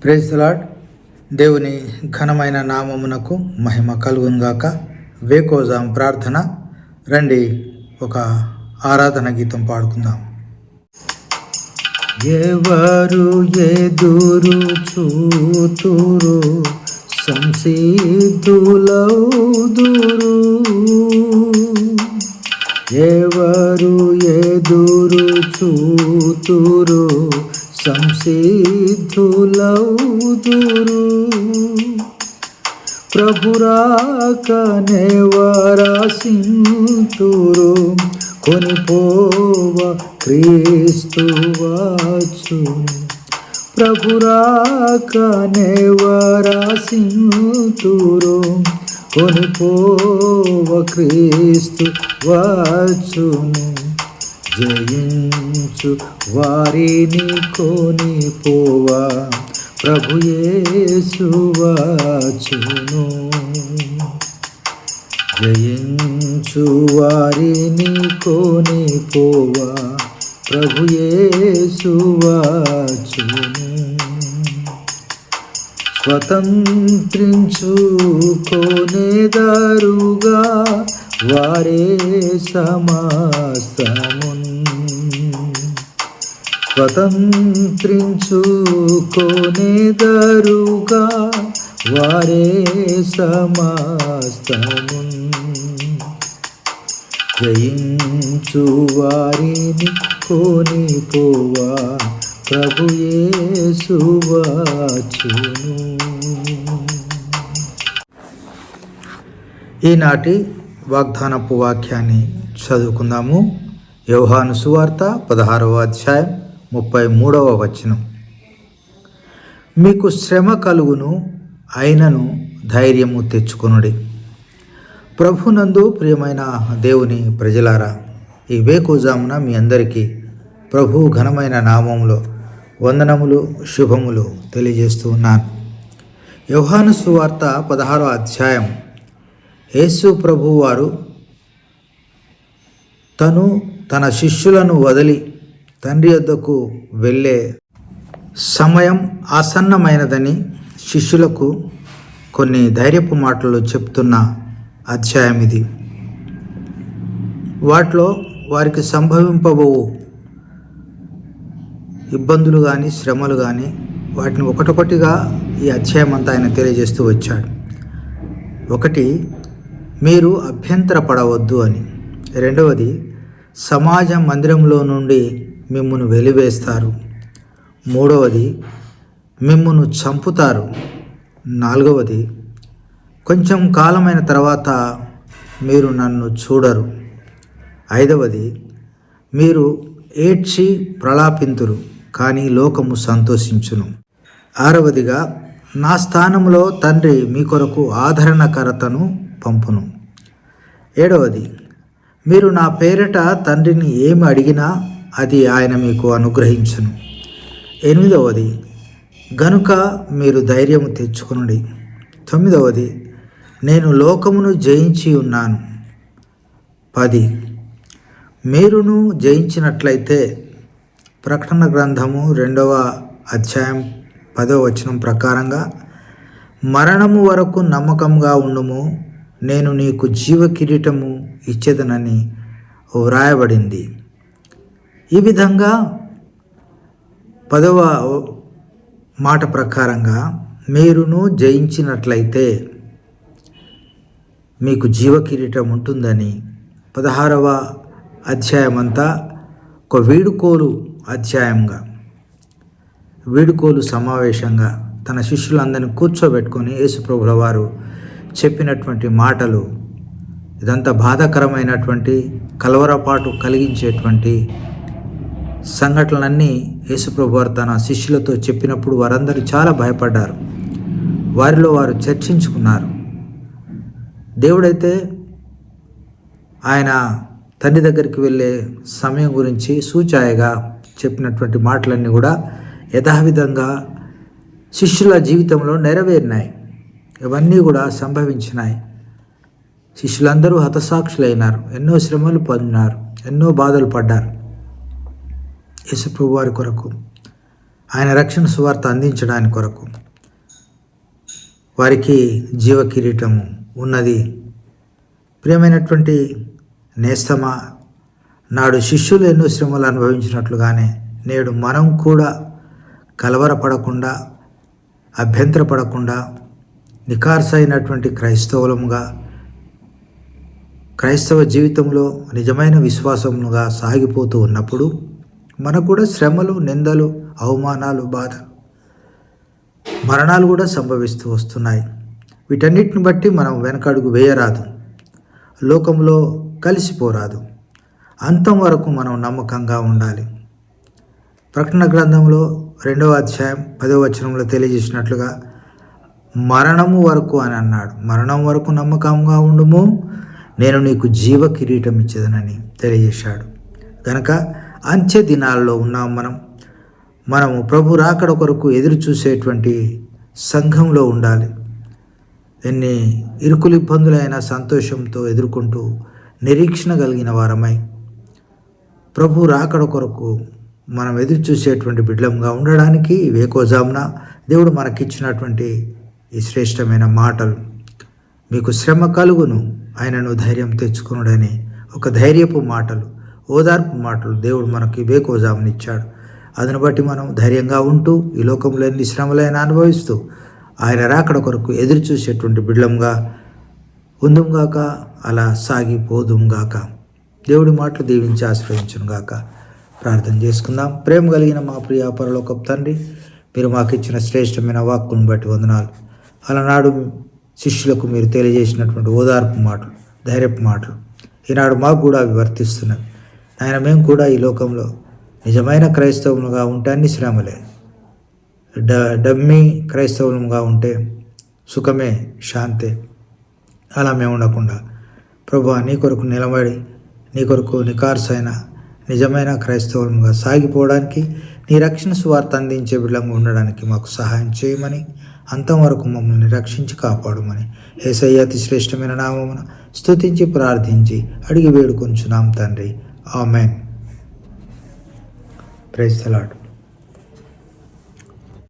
Praise the lord. దేవుని ఘనమైన నామమునకు మహిమ కలుగునుగాక. వేకోజాం ప్రార్థన. రండి ఒక ఆరాధన గీతం పాడుకుందాం. ఎవరు ఎదురు చూతురు సంసిద్ధులౌదురు, ఎవరు ఎదురు చూతురు సంసిద్ధులౌదురు, ప్రభురాకనే వరాసింతురు, కొనిపోవ క్రీస్తు వచ్చును, ప్రభురాకనే వరాసింతురు, కొనిపోవ క్రీస్తు వచ్చును, జయించు వారిని కొనిపోవా ప్రభు యేసు వచ్చును, జయించు వారిని కొనిపోవా ప్రభు యేసు వచ్చును, స్వతంత్రించుకొనేదరుగా వారే సమస్తమున్, స్వతంత్రించుకొనేదరుగా వారే సమస్తమున్, జయించు వారిని కొనిపోవా ప్రభు యేసు వచ్చును. ఈనాటి వాగ్దానపు వాక్యాన్ని చదువుకుందాము. యోహాను సువార్త 16వ అధ్యాయం 33వ వచనం. మీకు శ్రమ కలుగును, అయినను ధైర్యము తెచ్చుకొనుడి. ప్రభునందు ప్రియమైన దేవుని ప్రజలారా, ఈ వేకుజామున మీ అందరికీ ప్రభు ఘనమైన నామములో వందనములు, శుభములు తెలియజేస్తూ ఉన్నాను. యోహాను సువార్త 16వ అధ్యాయం. యేసు ప్రభువు వారు తన శిష్యులను వదిలి తండ్రి యొద్దకు వెళ్ళే సమయం ఆసన్నమైనదని శిష్యులకు కొన్ని ధైర్యపు మాటలు చెప్తున్న అధ్యాయం ఇది. వాటిలో వారికి సంభవింపబోవు ఇబ్బందులు కానీ శ్రమలు కానీ వాటిని ఒకటొకటిగా ఈ అధ్యాయం అంతా ఆయన తెలియజేస్తూ వచ్చాడు. ఒకటి, మీరు అభ్యంతరపడవద్దు అని. రెండవది, సమాజ మందిరంలో నుండి మిమ్మును వెలివేస్తారు. మూడవది, మిమ్మును చంపుతారు. నాలుగవది, కొంచెం కాలమైన తర్వాత మీరు నన్ను చూడరు. ఐదవది, మీరు ఏడ్చి ప్రలాపింతురు, కానీ లోకము సంతోషించును. ఆరవదిగా, నా స్థానంలో తండ్రి మీ కొరకు ఆదరణకర్తను పంపును. ఏడవది, మీరు నా పేరిట తండ్రిని ఏమి అడిగినా అది ఆయన మీకు అనుగ్రహించును. ఎనిమిదవది, గనుక మీరు ధైర్యము తెచ్చుకొనుడి. తొమ్మిదవది, నేను లోకమును జయించి ఉన్నాను. 10, మీరును జయించినట్లయితే, ప్రకటన గ్రంథము 2వ అధ్యాయం 10వ వచనం ప్రకారంగా, మరణము వరకు నమ్మకంగా ఉండుము, నేను నీకు జీవ కిరీటము ఇచ్చేదనని వ్రాయబడింది. ఈ విధంగా 10వ మాట ప్రకారంగా మీరును జయించినట్లయితే మీకు జీవ కిరీటం ఉంటుందని 16వ అధ్యాయం అంతా ఒక వీడుకోలు అధ్యాయంగా, వీడుకోలు సమావేశంగా తన శిష్యులందరినీ కూర్చోబెట్టుకొని యేసుప్రభుల వారు చెప్పినటువంటి మాటలు, ఇదంతా బాధాకరమైనటువంటి కలవరపాటు కలిగించేటువంటి సంఘటనలన్నీ యేసుప్రభు వారు తన శిష్యులతో చెప్పినప్పుడు వారందరూ చాలా భయపడ్డారు. వారిలో వారు చర్చించుకున్నారు. దేవుడైతే ఆయన తండ్రి దగ్గరికి వెళ్ళే సమయం గురించి సూచాయగా చెప్పినటువంటి మాటలన్నీ కూడా యథావిధంగా శిష్యుల జీవితంలో నెరవేరినాయి. ఇవన్నీ కూడా సంభవించినాయి. శిష్యులందరూ హతసాక్షులైనారు, ఎన్నో శ్రమలు పొందినారు, ఎన్నో బాధలు పడ్డారు యేసుప్రభు వారి కొరకు. ఆయన రక్షణ సువార్త అందించడానికి కొరకు వారికి జీవ కిరీటము ఉన్నది. ప్రియమైనటువంటి నేస్తమా, నాడు శిష్యులు ఎన్నో శ్రమలు అనుభవించినట్లుగానే నేడు మనం కూడా కలవరపడకుండా, అభ్యంతరపడకుండా, నిఖార్సైనటువంటి క్రైస్తవ జీవితంలో నిజమైన విశ్వాసముగా సాగిపోతూ ఉన్నప్పుడు మనకు కూడా శ్రమలు, నిందలు, అవమానాలు, బాధ, మరణాలు కూడా సంభవిస్తూ వస్తున్నాయి. వీటన్నిటిని బట్టి మనం వెనకడుగు వేయరాదు, లోకంలో కలిసిపోరాదు. అంతం వరకు మనం నమ్మకంగా ఉండాలి. ప్రకటన గ్రంథంలో 2వ అధ్యాయం 10వ వచనంలో తెలియజేసినట్లుగా మరణము వరకు అని అన్నాడు. మరణం వరకు నమ్మకంగా ఉండుము, నేను నీకు జీవ కిరీటం ఇచ్చేదనని తెలియజేశాడు. కనుక అంత్య దినాల్లో ఉన్నాం మనము ప్రభు రాకడ కొరకు ఎదురు చూసేటువంటి సంఘంలో ఉండాలి. ఎన్ని ఇరుకులు ఇబ్బందులైన సంతోషంతో ఎదుర్కొంటూ నిరీక్షణ కలిగిన వారమై ప్రభు రాకడ కొరకు మనం ఎదురు చూసేటువంటి బిడ్డలంగా ఉండడానికి వేకోజామున దేవుడు మనకిచ్చినటువంటి ఈ శ్రేష్టమైన మాటలు, మీకు శ్రమ కలుగును ఆయనను ధైర్యం తెచ్చుకునుడని ఒక ధైర్యపు మాటలు, ఓదార్పు మాటలు దేవుడు మనకి వేకోజామునిచ్చాడు. అందును బట్టి మనం ధైర్యంగా ఉంటూ ఈ లోకంలో ఎన్ని శ్రమలైనా అనుభవిస్తూ ఆయన రాకడ కొరకు ఎదురు చూసేటువంటి బిడ్డలంగా ఉందుంగాక, అలా సాగిపోదుంగాక. దేవుడి మాటలు దీవించి ఆశ్రయించునుగాక. ప్రార్థన చేసుకుందాం. ప్రేమ కలిగిన మా ప్రియ పరలోకపు తండ్రి, మీరు మాకు ఇచ్చిన శ్రేష్టమైన వాక్కును బట్టి వందనాలు. అలనాడు శిష్యులకు మీరు తెలియజేసినటువంటి ఓదార్పు మాటలు, ధైర్యపు మాటలు ఈనాడు మాకు కూడా అవి వర్తిస్తున్నాయి. ఆయన మేము కూడా ఈ లోకంలో నిజమైన క్రైస్తవులుగా ఉంటే అన్ని శ్రమలే, డమ్మీ క్రైస్తవులుగా ఉంటే సుఖమే, శాంతే. అలా మేము ఉండకుండా ప్రభువా, నీ కొరకు నిలబడి నీ కొరకు నిఖార్సైన నిజమైన క్రైస్తవులుగా సాగిపోవడానికి, నీ రక్షణ సువార్త అందించే బిడ్డలంగా ఉండడానికి మాకు సహాయం చేయమని, అంతం వరకు మమ్మల్ని రక్షించి కాపాడమని యేసయ్య అతి శ్రేష్టమైన నామమున స్తుతించి ప్రార్థించి అడిగి వేడుకొంచున్నాం తండ్రి. ఆమెన్. Praise the lord.